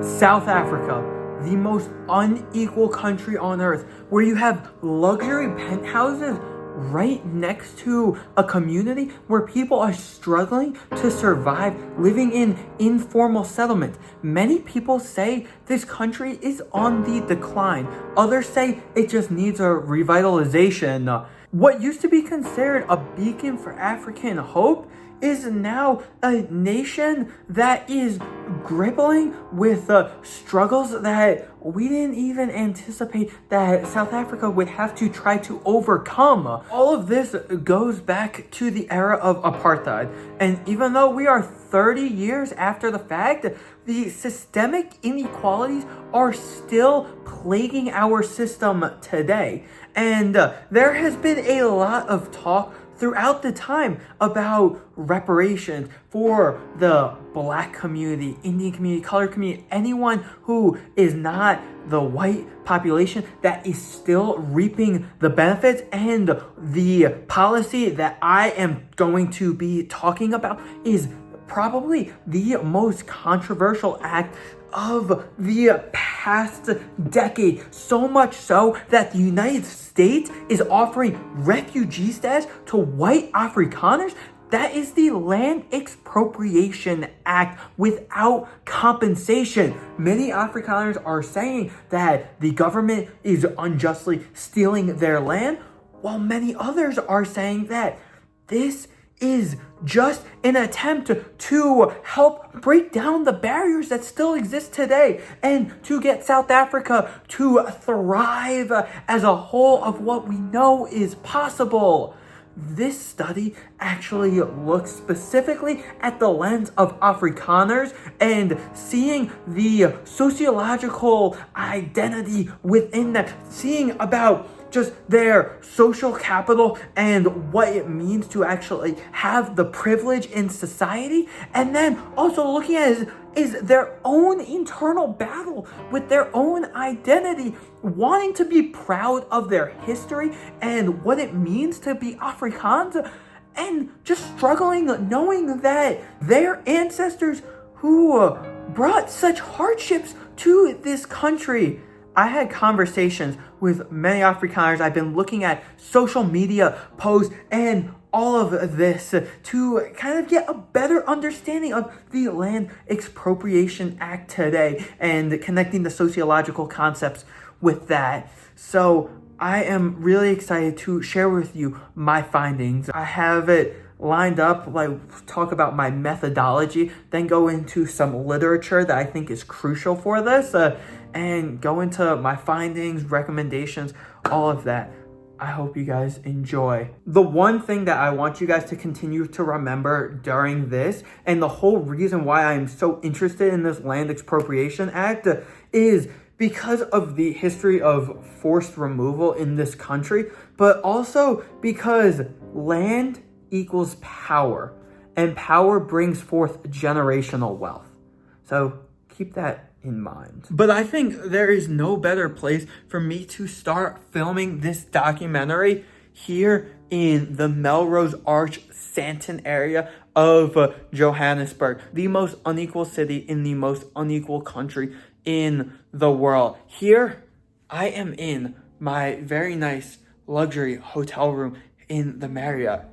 South Africa, the most unequal country on earth, where you have luxury penthouses right next to a community where people are struggling to survive, living in informal settlement. Many people say this country is on the decline. Others say it just needs a revitalization. What used to be considered a beacon for African hope is now a nation that is grappling with struggles that we didn't even anticipate that South Africa would have to try to overcome. All of this goes back to the era of apartheid. And even though we are 30 years after the fact, the systemic inequalities are still plaguing our system today. And there has been a lot of talk throughout the time about reparations for the Black community, Indian community, colored community, anyone who is not the white population that is still reaping the benefits. And the policy that I am going to be talking about is probably the most controversial act of the past decade, so much so that the United States is offering refugee status to white Afrikaners. That is the Land Expropriation Act without compensation. Many Afrikaners are saying that the government is unjustly stealing their land, while many others are saying that this is just an attempt to help break down the barriers that still exist today and to get South Africa to thrive as a whole of what we know is possible. This study actually looks specifically at the lens of Afrikaners and seeing the sociological identity within that, seeing about just their social capital and what it means to actually have the privilege in society, and then also looking at is their own internal battle with their own identity, wanting to be proud of their history and what it means to be Afrikaans, and just struggling knowing that their ancestors who brought such hardships to this country. I had conversations with many Afrikaners. I've been looking at social media posts and all of this to kind of get a better understanding of the Land Expropriation Act today and connecting the sociological concepts with that. So I am really excited to share with you my findings. I have it lined up, like talk about my methodology, then go into some literature that I think is crucial for this, and go into my findings, recommendations, all of that. I hope you guys enjoy. The one thing that I want you guys to continue to remember during this, and the whole reason why I'm so interested in this Land Expropriation Act, is because of the history of forced removal in this country, but also because land equals power, and power brings forth generational wealth. So keep that in mind. But I think there is no better place for me to start filming this documentary here in the Melrose Arch Sandton area of Johannesburg, the most unequal city in the most unequal country in the world. Here I am in my very nice luxury hotel room in the Marriott,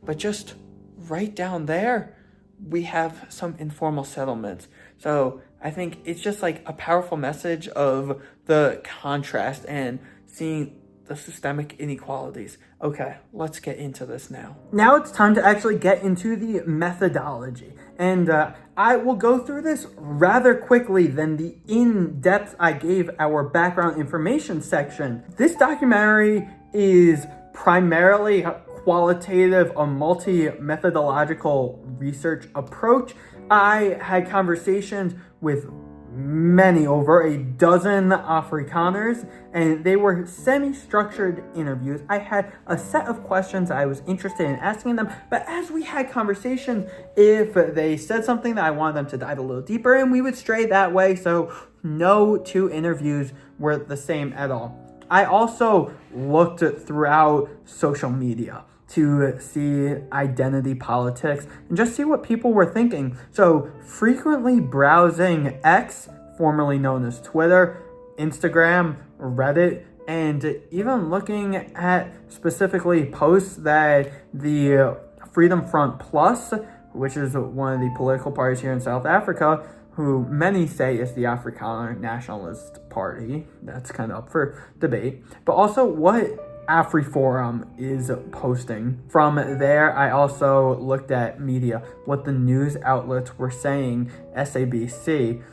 but just right down there we have some informal settlements. So I think it's just like a powerful message of the contrast and seeing the systemic inequalities. Okay, let's get into this now. Now it's time to actually get into the methodology. And I will go through this rather quickly than the in-depth I gave our background information section. This documentary is primarily qualitative, a multi-methodological research approach. I had conversations with many, over a dozen Afrikaners, and they were semi-structured interviews. I had a set of questions I was interested in asking them, but as we had conversations, if they said something that I wanted them to dive a little deeper in, we would stray that way, so no two interviews were the same at all. I also looked throughout social media to see identity politics and just see what people were thinking. So frequently browsing X, formerly known as Twitter, Instagram, Reddit, and even looking at specifically posts that the Freedom Front Plus, which is one of the political parties here in South Africa, who many say is the Afrikaner nationalist party. That's kind of up for debate. But also what AfriForum is posting. From there, I also looked at media, what the news outlets were saying, SABC,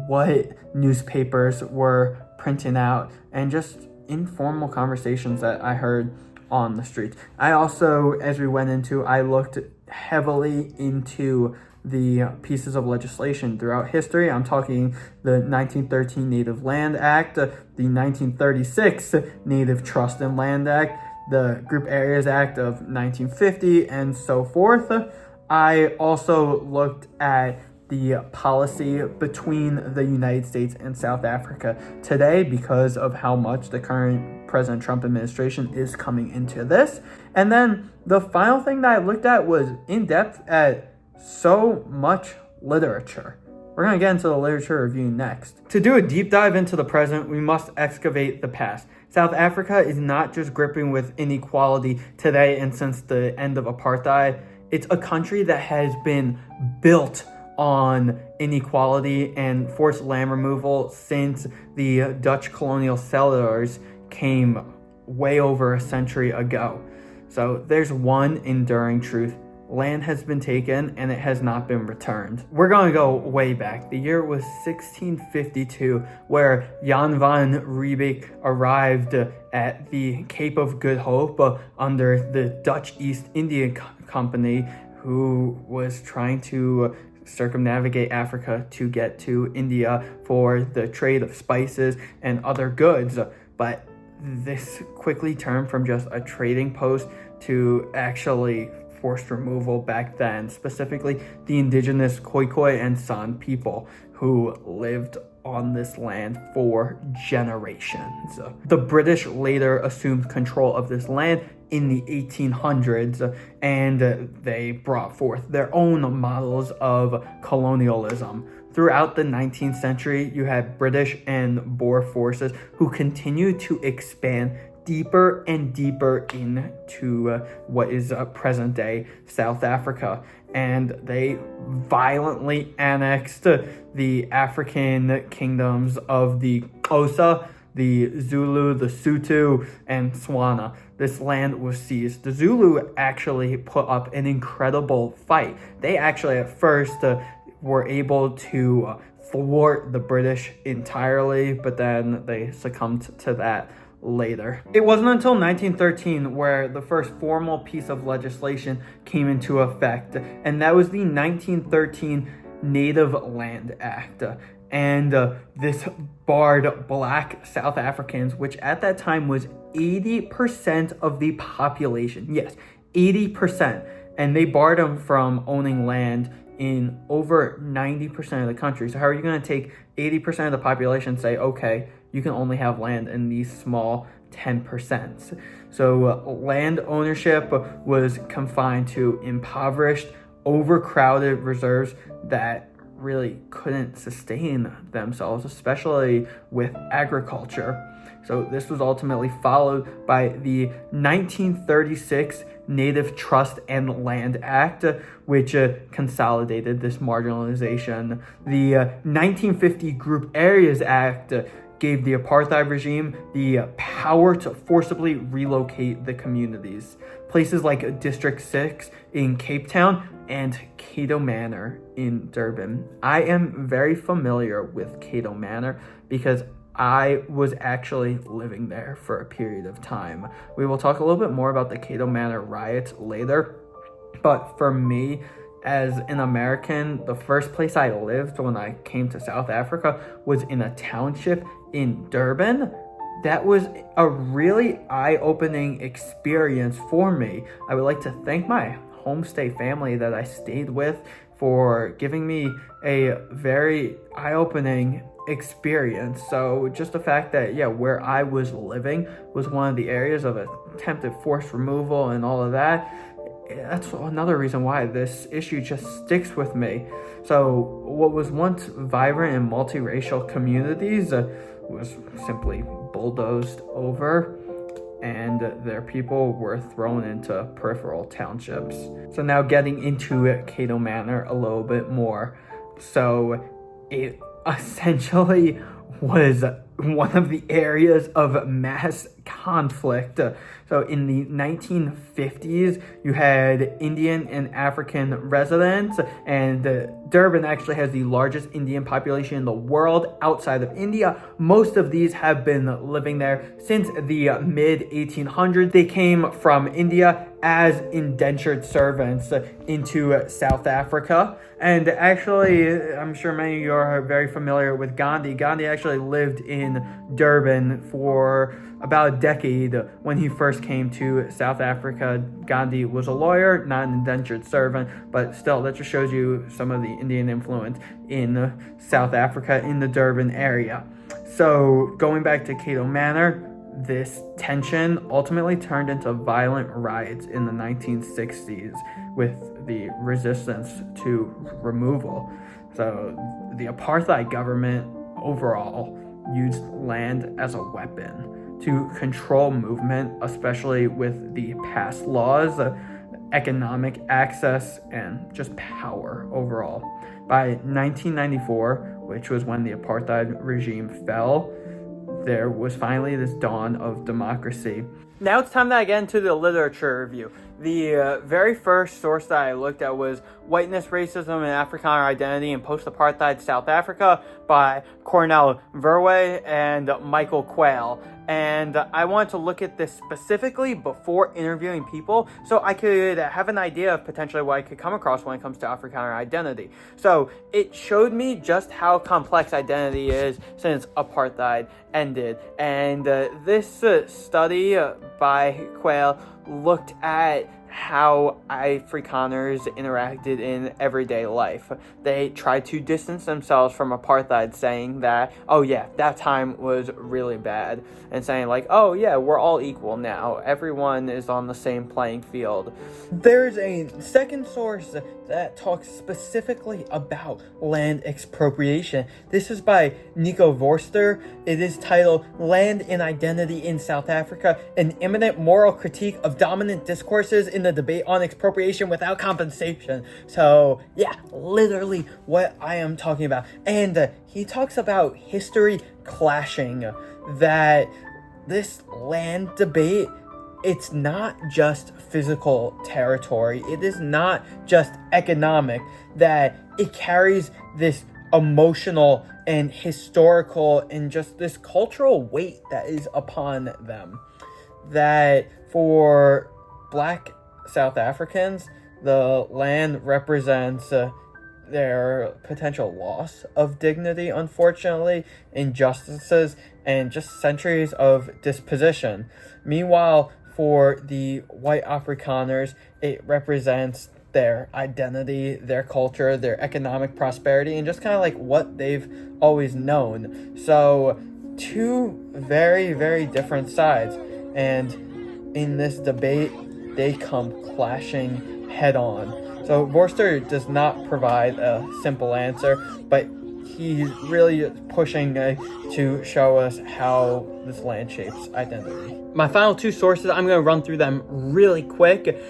what newspapers were printing out, and just informal conversations that I heard on the streets. I also, as we went into, I looked heavily into the pieces of legislation throughout history. I'm talking the 1913 Native Land Act, the 1936 Native Trust and Land Act, the Group Areas Act of 1950, and so forth. I also looked at the policy between the United States and South Africa today because of how much the current President Trump administration is coming into this. And then the final thing that I looked at was in depth at so much literature. We're going to get into the literature review next. To do a deep dive into the present, we must excavate the past. South Africa is not just gripping with inequality today and since the end of apartheid. It's a country that has been built on inequality and forced land removal since the Dutch colonial settlers came way over a century ago. So there's one enduring truth. Land has been taken and it has not been returned. We're going to go way back. The year was 1652, where Jan van Riebeeck arrived at the Cape of Good Hope under the Dutch East India Company, who was trying to circumnavigate Africa to get to India for the trade of spices and other goods. But this quickly turned from just a trading post to actually forced removal back then, specifically the indigenous Khoikhoi and San people who lived on this land for generations. The British later assumed control of this land in the 1800s, and they brought forth their own models of colonialism. Throughout the 19th century, you had British and Boer forces who continued to expand deeper and deeper into what is present-day South Africa. And they violently annexed the African kingdoms of the Xhosa, the Zulu, the Sotho, and Tswana. This land was seized. The Zulu actually put up an incredible fight. They actually at first were able to thwart the British entirely, but then they succumbed to that later. It wasn't until 1913 where the first formal piece of legislation came into effect, and that was the 1913 Native Land Act. And this barred Black South Africans, which at that time was 80% of the population. Yes, 80%. And they barred them from owning land in over 90% of the country. So how are you going to take 80% of the population and say, okay, you can only have land in these small 10%? So land ownership was confined to impoverished, overcrowded reserves that really couldn't sustain themselves, especially with agriculture. So this was ultimately followed by the 1936 Native Trust and Land Act, which consolidated this marginalization. The 1950 Group Areas Act gave the apartheid regime the power to forcibly relocate the communities. Places like District 6 in Cape Town and Cato Manor in Durban. I am very familiar with Cato Manor because I was actually living there for a period of time. We will talk a little bit more about the Cato Manor riots later, but for me, as an American, the first place I lived when I came to South Africa was in a township in Durban. That was a really eye-opening experience for me. I would like to thank my homestay family that I stayed with for giving me a very eye-opening experience. So just the fact that, where I was living was one of the areas of attempted forced removal and all of that, that's another reason why this issue just sticks with me. So what was once vibrant and multiracial communities was simply bulldozed over, and their people were thrown into peripheral townships. So now getting into Cato Manor a little bit more. So it essentially was one of the areas of mass conflict. So in the 1950s, you had Indian and African residents, and Durban actually has the largest Indian population in the world outside of India. Most of these have been living there since the mid-1800s. They came from India as indentured servants into South Africa. And actually, I'm sure many of you are very familiar with Gandhi. Gandhi actually lived in Durban for about a decade when he first came to South Africa. Gandhi was a lawyer, not an indentured servant, but still, that just shows you some of the Indian influence in South Africa, in the Durban area. So going back to Cato Manor, this tension ultimately turned into violent riots in the 1960s with the resistance to removal. So the apartheid government overall used land as a weapon to control movement, especially with the passed laws, economic access, and just power overall. By 1994, which was when the apartheid regime fell, there was finally this dawn of democracy. Now it's time that I get into the literature review. The very first source that I looked at was Whiteness, Racism, and Afrikaner Identity in Post-Apartheid South Africa by Cornel Verwey and Michael Quayle. And I wanted to look at this specifically before interviewing people so I could have an idea of potentially what I could come across when it comes to Afrikaner identity. So it showed me just how complex identity is since apartheid ended. And this study by Quayle looked at how Afrikaners interacted in everyday life. They tried to distance themselves from apartheid, saying that, oh yeah, that time was really bad, and saying like, oh yeah, we're all equal now. Everyone is on the same playing field. There's a second source that talks specifically about land expropriation. This is by Nico Vorster. It is titled Land and Identity in South Africa, an imminent moral critique of dominant discourses in the debate on expropriation without compensation. So yeah, literally what I am talking about. And he talks about history clashing, that this land debate, it's not just physical territory. It is not just economic, that it carries this emotional and historical and just this cultural weight that is upon them. That for Black South Africans, the land represents their potential loss of dignity, unfortunately, injustices, and just centuries of disposition. Meanwhile, for the white Afrikaners, it represents their identity, their culture, their economic prosperity, and just kind of like what they've always known. So two very, very different sides. And in this debate, they come clashing head on. So Vorster does not provide a simple answer, but he's really pushing to show us how this land shapes identity. My final two sources, I'm going to run through them really quick.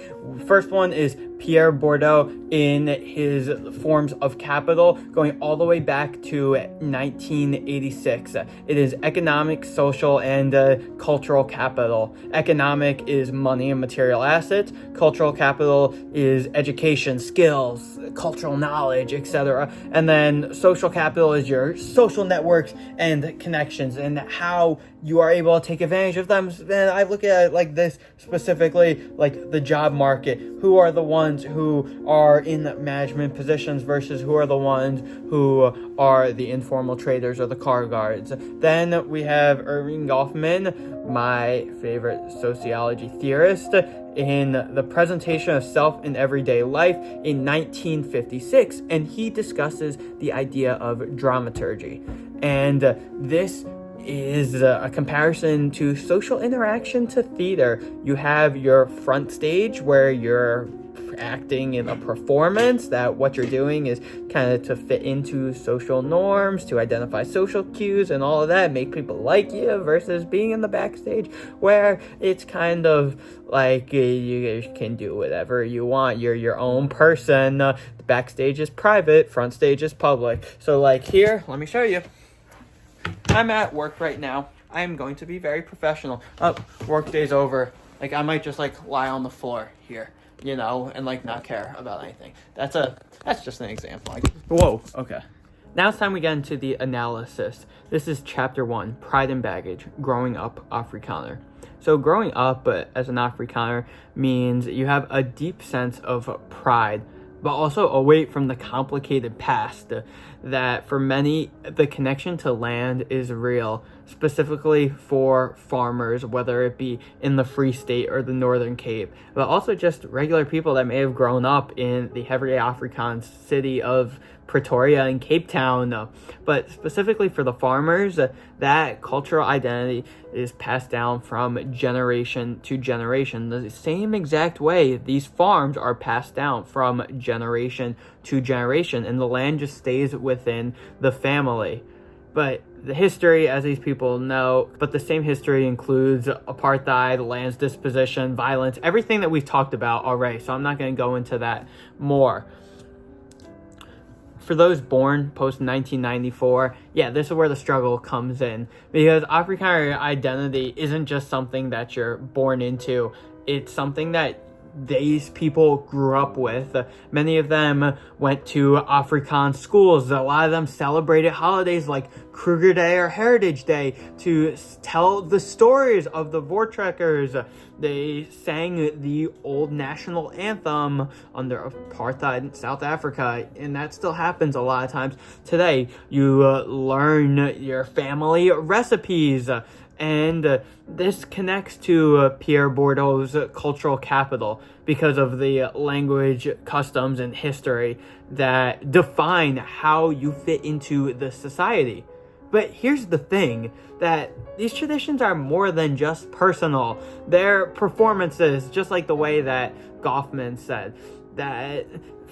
First one is Pierre Bourdieu in his Forms of Capital, going all the way back to 1986. It is economic, social, and cultural capital. Economic is money and material assets. Cultural capital is education, skills, cultural knowledge, etc. And then social capital is your social networks and connections and how you are able to take advantage of them. And I look at it like this specifically, like the job market. Who are the ones who are in management positions versus who are the ones who are the informal traders or the car guards. Then we have Irving Goffman, my favorite sociology theorist, in The Presentation of Self in Everyday Life in 1956, and he discusses the idea of dramaturgy. And this is a comparison to social interaction to theater. You have your front stage where you're acting in a performance, that what you're doing is kind of to fit into social norms, to identify social cues and all of that, make people like you, versus being in the backstage where it's kind of like you can do whatever you want. You're your own person. The backstage is private, front stage is public. So like here, let me show you. I'm at work right now. I am going to be very professional. Work day's over. Like, I might just like lie on the floor here, you know, and like not care about anything. That's just an example. Whoa, okay. Now it's time we get into the analysis. This is chapter 1, Pride and Baggage, Growing Up Afrikaner. So growing up as an Afrikaner means you have a deep sense of pride, but also away from the complicated past, that for many, the connection to land is real, specifically for farmers, whether it be in the Free State or the Northern Cape, but also just regular people that may have grown up in the everyday Afrikaans city of Pretoria and Cape Town. But specifically for the farmers, that cultural identity is passed down from generation to generation, the same exact way these farms are passed down from generation to generation, and the land just stays within the family. But the history, as these people know, but the same history includes apartheid, lands disposition, violence, everything that we've talked about already, so I'm not going to go into that more. For those born post-1994, this is where the struggle comes in, because Afrikaner identity isn't just something that you're born into, it's something that these people grew up with. Many of them went to Afrikaans schools. A lot of them celebrated holidays like Kruger Day or Heritage Day to tell the stories of the Voortrekkers. They sang the old national anthem under apartheid in South Africa, and that still happens a lot of times today. You learn your family recipes, and this connects to Pierre Bourdieu's cultural capital because of the language, customs, and history that define how you fit into the society. But here's the thing, that these traditions are more than just personal. They're performances, just like the way that Goffman said, that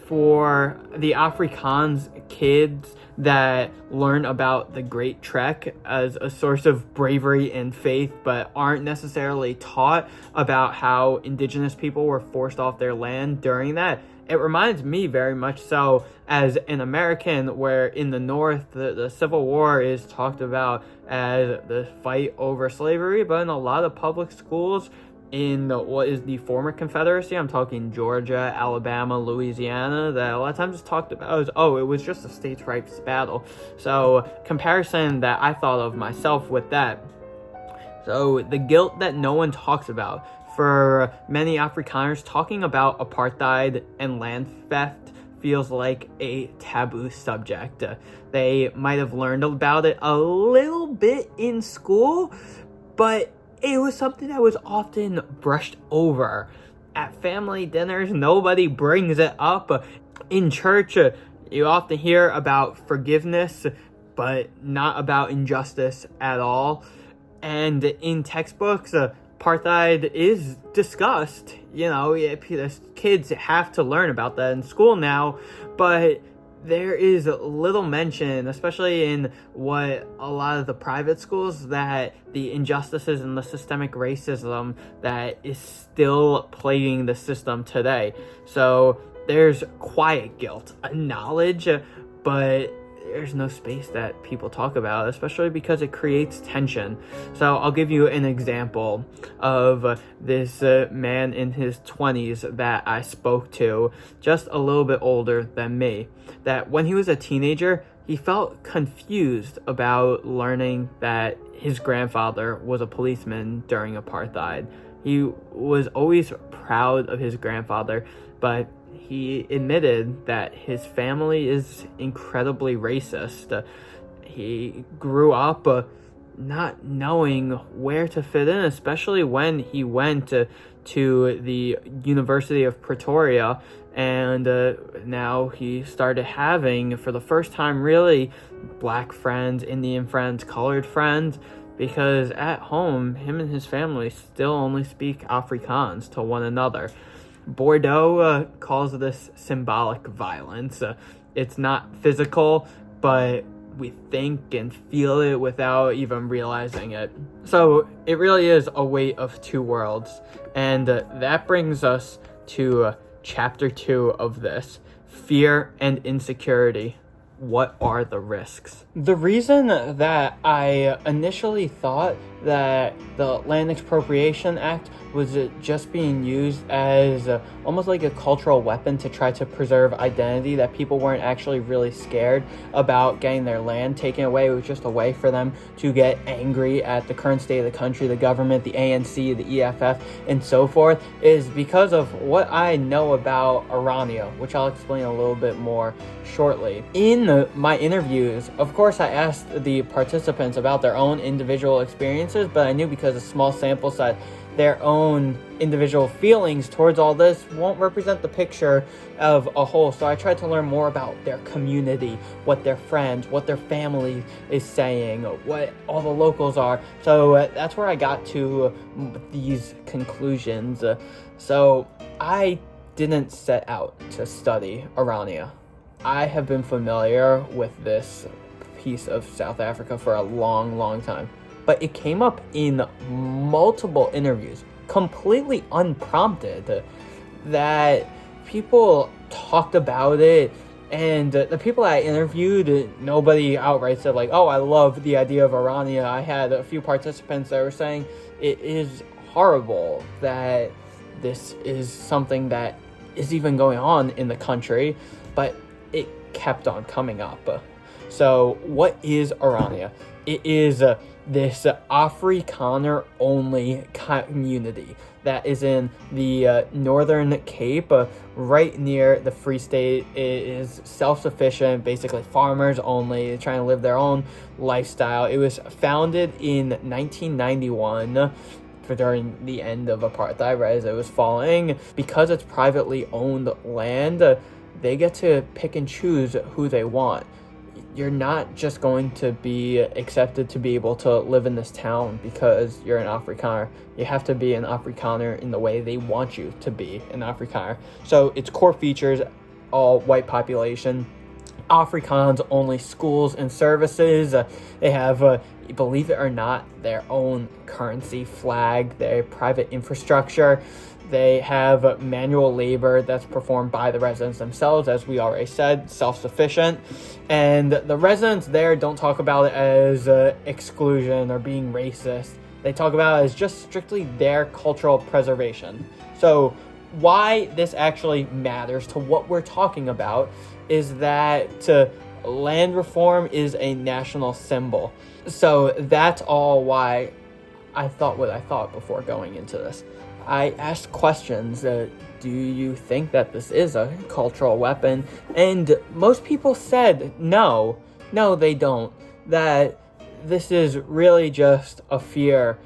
for the Afrikaans kids that learn about the Great Trek as a source of bravery and faith, but aren't necessarily taught about how indigenous people were forced off their land during that, it reminds me very much so as an American, where in the North, the Civil War is talked about as the fight over slavery, but in a lot of public schools in what is the former Confederacy, I'm talking Georgia, Alabama, Louisiana, that a lot of times it's talked about as, it was just a states' rights battle. So comparison that I thought of myself with that. So the guilt that no one talks about. For many Afrikaners, talking about apartheid and land theft feels like a taboo subject. They might have learned about it a little bit in school, but it was something that was often brushed over. At family dinners, nobody brings it up. In church, you often hear about forgiveness, but not about injustice at all. And in textbooks, apartheid is discussed. You know, kids have to learn about that in school now, but there is little mention, especially in what a lot of the private schools, that the injustices and the systemic racism that is still plaguing the system today. So there's quiet guilt, a knowledge, but there's no space that people talk about, especially because it creates tension. So I'll give you an example of this man in his 20s that I spoke to, just a little bit older than me, that when he was a teenager, he felt confused about learning that his grandfather was a policeman during apartheid. He was always proud of his grandfather, but he admitted that his family is incredibly racist. He grew up not knowing where to fit in, especially when he went to the University of Pretoria, and now he started having, for the first time really, black friends, Indian friends, colored friends, because at home, him and his family still only speak Afrikaans to one another. Bordeaux calls this symbolic violence. It's not physical, but we think and feel it without even realizing it. So it really is a weight of two worlds. And that brings us to chapter 2 of this, fear and insecurity. What are the risks? The reason that I initially thought that the Land Expropriation Act was just being used as almost like a cultural weapon to try to preserve identity, that people weren't actually really scared about getting their land taken away. It was just a way for them to get angry at the current state of the country, the government, the ANC, the EFF, and so forth, is because of what I know about Orania, which I'll explain a little bit more shortly. In my interviews, of course, I asked the participants about their own individual experiences, but I knew because of small sample size, their own individual feelings towards all this won't represent the picture of a whole. So I tried to learn more about their community, what their friends, what their family is saying, what all the locals are. So that's where I got to these conclusions. So I didn't set out to study Orania. I have been familiar with this piece of South Africa for a long time. But it came up in multiple interviews, completely unprompted, that people talked about it. And the people I interviewed, nobody outright said like, oh, I love the idea of Orania. I had a few participants that were saying it is horrible that this is something that is even going on in the country, but it kept on coming up. So what is Orania? It is this Afrikaner-only community that is in the Northern Cape, right near the Free State. It is self-sufficient, basically farmers only, trying to live their own lifestyle. It was founded in 1991 during the end of apartheid, right as it was falling. Because it's privately owned land, they get to pick and choose who they want. You're not just going to be accepted to be able to live in this town because you're an Afrikaner. You have to be an Afrikaner in the way they want you to be an Afrikaner. So its core features, all white population, Afrikaans only schools and services. They have, believe it or not, their own currency, flag, their private infrastructure. They have manual labor that's performed by the residents themselves, as we already said, self-sufficient. And the residents there don't talk about it as exclusion or being racist. They talk about it as just strictly their cultural preservation. So why this actually matters to what we're talking about is that land reform is a national symbol. So that's all why I thought what I thought before going into this. I asked questions. Do you think that this is a cultural weapon? And most people said no, they don't. That this is really just a fear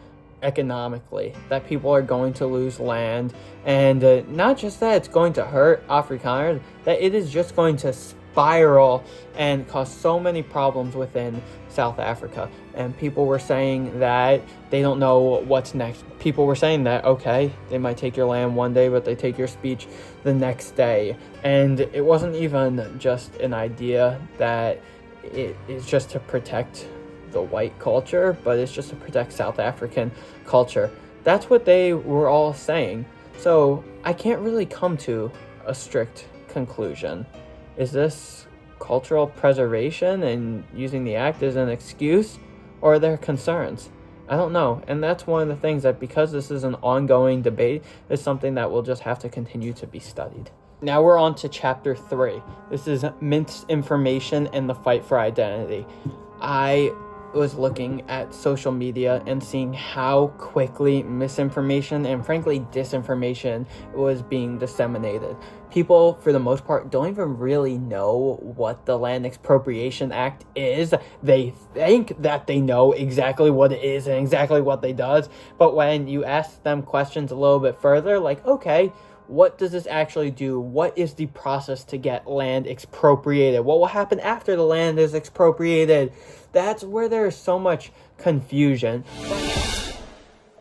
economically, that people are going to lose land. And not just that it's going to hurt Afrikaners, that it is just going to spiral and cause so many problems within South Africa. And people were saying that they don't know what's next. People were saying that, okay, they might take your land one day, but they take your speech the next day. And it wasn't even just an idea that it is just to protect the white culture, but it's just to protect South African culture. That's what they were all saying. So I can't really come to a strict conclusion. Is this cultural preservation and using the act as an excuse, or are there concerns? I don't know. And that's one of the things that, because this is an ongoing debate, is something that will just have to continue to be studied. Now we're on to chapter 3. This is Misinformation and the Fight for Identity. I was looking at social media and seeing how quickly misinformation and frankly disinformation was being disseminated. People, for the most part, don't even really know what the Land Expropriation Act is. They think that they know exactly what it is and exactly what it does, but when you ask them questions a little bit further, like, okay, what does this actually do? What is the process to get land expropriated? What will happen after the land is expropriated? That's where there's so much confusion.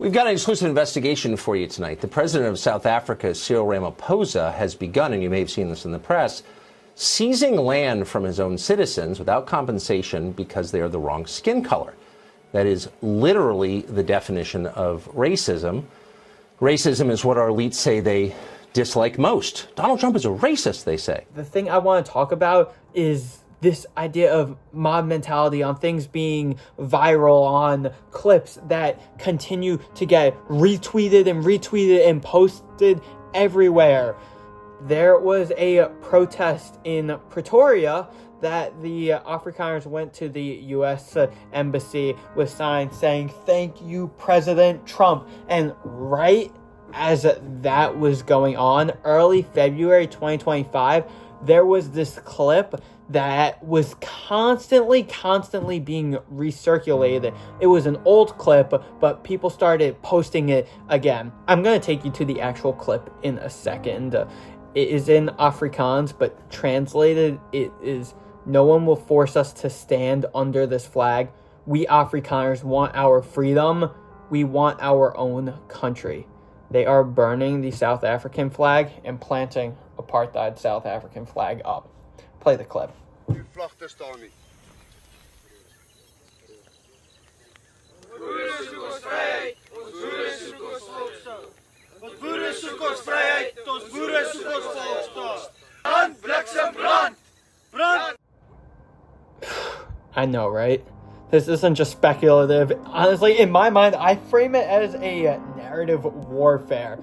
We've got an exclusive investigation for you tonight. The president of South Africa, Cyril Ramaphosa, has begun, and you may have seen this in the press, seizing land from his own citizens without compensation because they are the wrong skin color. That is literally the definition of racism. Racism is what our elites say they dislike most. Donald Trump is a racist, they say. The thing I want to talk about is this idea of mob mentality, on things being viral, on clips that continue to get retweeted and posted everywhere. There was a protest in Pretoria that the Afrikaners went to the U.S. Embassy with signs saying, "Thank you, President Trump." And right as that was going on, early February 2025, there was this clip that was constantly being recirculated. It was an old clip, but people started posting it again. I'm going to take you to the actual clip in a second. It is in Afrikaans, but translated, it is, "No one will force us to stand under this flag. We Afrikaners want our freedom. We want our own country." They are burning the South African flag and planting apartheid South African flag up. Play the clip. I know, right? This isn't just speculative. Honestly, in my mind, I frame it as a narrative warfare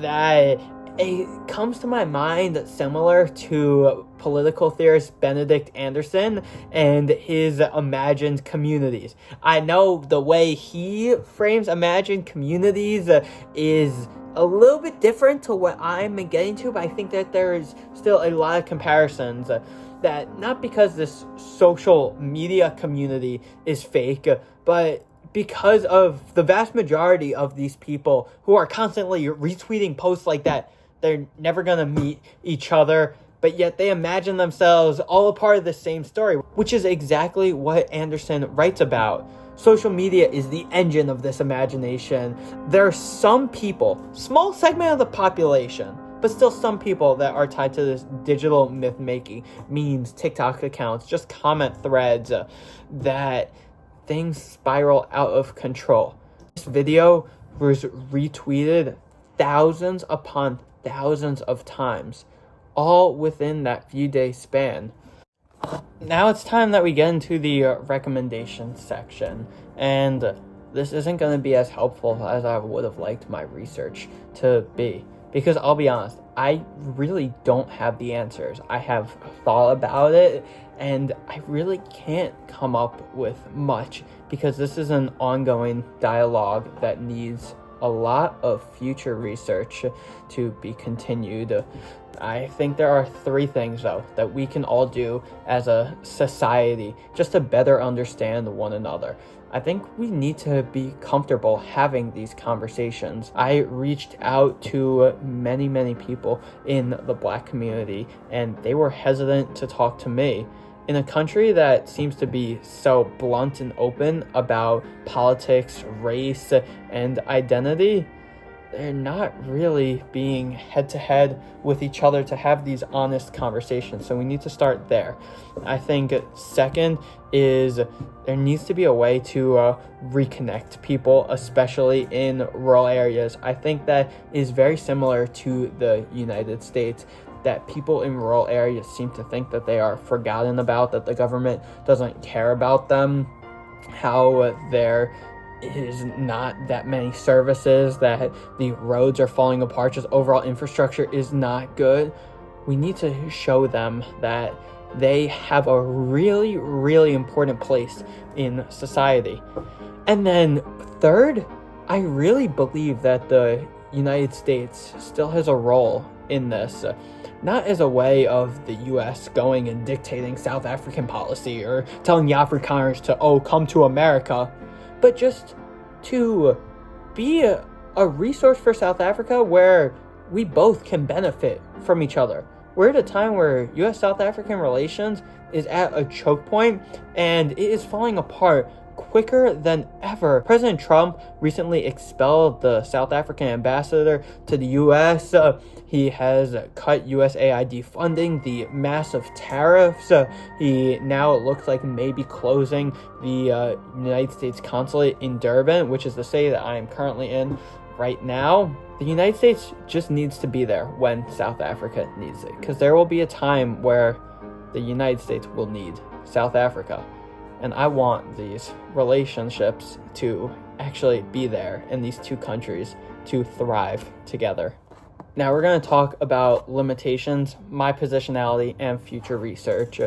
that it comes to my mind similar to political theorist Benedict Anderson and his imagined communities. I know the way he frames imagined communities is a little bit different to what I'm getting to, but I think that there is still a lot of comparisons. That not because this social media community is fake, but because of the vast majority of these people who are constantly retweeting posts like that. They're never going to meet each other, but yet they imagine themselves all a part of the same story, which is exactly what Anderson writes about. Social media is the engine of this imagination. There are some people, small segment of the population, but still some people that are tied to this digital myth-making, memes, TikTok accounts, just comment threads, that things spiral out of control. This video was retweeted thousands upon thousands of times, all within that few day span. Now it's time that we get into the recommendation section, and this isn't going to be as helpful as I would have liked my research to be, because I'll be honest, I really don't have the answers. I have thought about it, and I really can't come up with much, because this is an ongoing dialogue that needs a lot of future research to be continued. I think there are three things, though, that we can all do as a society just to better understand one another. I think we need to be comfortable having these conversations. I reached out to many people in the Black community, and they were hesitant to talk to me. In a country that seems to be so blunt and open about politics, race, and identity, they're not really being head-to-head with each other to have these honest conversations. So we need to start there. I think second is there needs to be a way to reconnect people, especially in rural areas. I think that is very similar to the United States, that people in rural areas seem to think that they are forgotten about, that the government doesn't care about them, how there is not that many services, that the roads are falling apart, just overall infrastructure is not good. We need to show them that they have a really important place in society. And then third, I really believe that the United States still has a role in this. Not as a way of the U.S. going and dictating South African policy or telling the Afrikaners to, come to America, but just to be a resource for South Africa where we both can benefit from each other. We're at a time where U.S.-South African relations is at a choke point, and it is falling apart quicker than ever. President Trump recently expelled the South African ambassador to the U.S. He has cut USAID funding, the massive tariffs. He now looks like maybe closing the United States consulate in Durban, which is the city that I am currently in right now. The United States just needs to be there when South Africa needs it, because there will be a time where the United States will need South Africa. And I want these relationships to actually be there and these two countries to thrive together. Now we're going to talk about limitations, my positionality, and future research.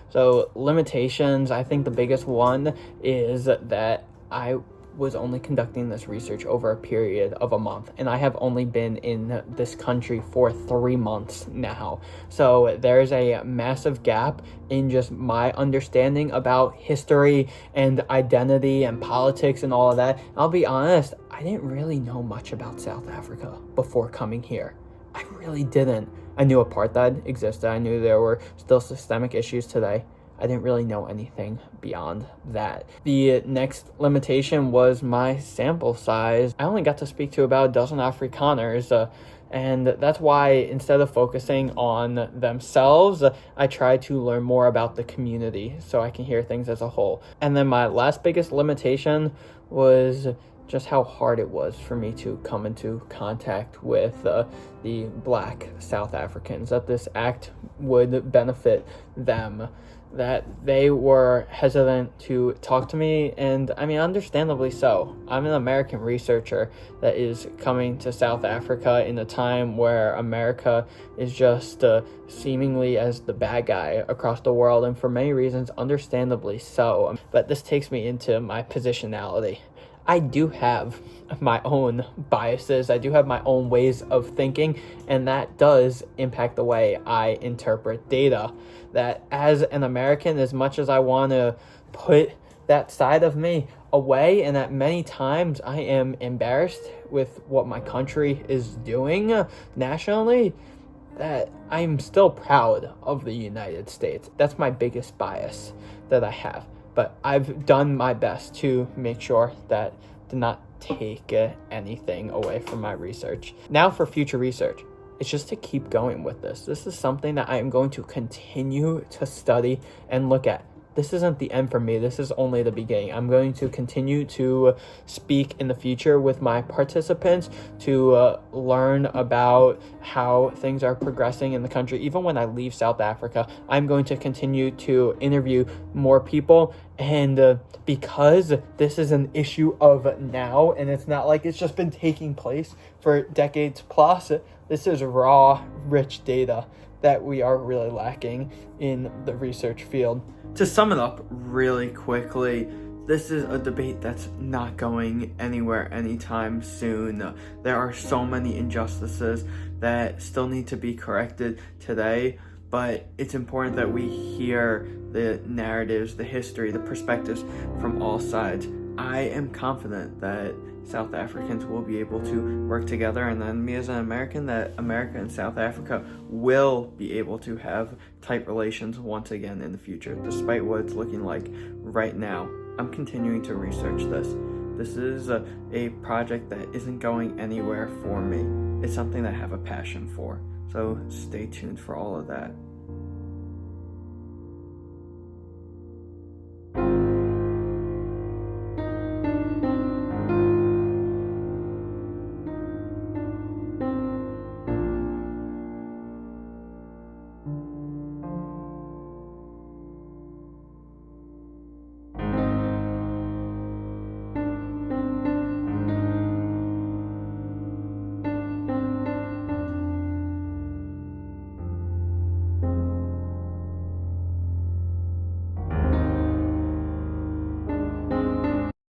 So limitations, I think the biggest one is that I was only conducting this research over a period of a month, and I have only been in this country for 3 months now. So there's a massive gap in just my understanding about history and identity and politics and all of that. I'll be honest, I didn't really know much about South Africa before coming here. I really didn't. I knew apartheid existed. I knew there were still systemic issues today. I didn't really know anything beyond that. The next limitation was my sample size. I only got to speak to about a dozen Afrikaners, and that's why instead of focusing on themselves, I try to learn more about the community so I can hear things as a whole. And then my last biggest limitation was just how hard it was for me to come into contact with the Black South Africans, that this act would benefit them, that they were hesitant to talk to me, and I mean, understandably so. I'm an American researcher that is coming to South Africa in a time where America is just seemingly as the bad guy across the world, and for many reasons, understandably so. But this takes me into my positionality. I do have my own biases. I do have my own ways of thinking, and that does impact the way I interpret data. That as an American, as much as I want to put that side of me away, and that many times I am embarrassed with what my country is doing nationally, that I'm still proud of the United States. That's my biggest bias that I have. But I've done my best to make sure that did not take anything away from my research. Now for future research, it's just to keep going with this. This is something that I am going to continue to study and look at. This isn't the end for me. This is only the beginning. I'm going to continue to speak in the future with my participants to learn about how things are progressing in the country. Even when I leave South Africa, I'm going to continue to interview more people. And because this is an issue of now, and it's not like it's just been taking place for decades plus, this is raw, rich data that we are really lacking in the research field. To sum it up really quickly, this is a debate that's not going anywhere anytime soon. There are so many injustices that still need to be corrected today, but it's important that we hear the narratives, the history, the perspectives from all sides. I am confident that South Africans will be able to work together, and then me as an American, that America and South Africa will be able to have tight relations once again in the future, despite what it's looking like right now. I'm continuing to research this. This is a project that isn't going anywhere for me. It's something that I have a passion for. So stay tuned for all of that.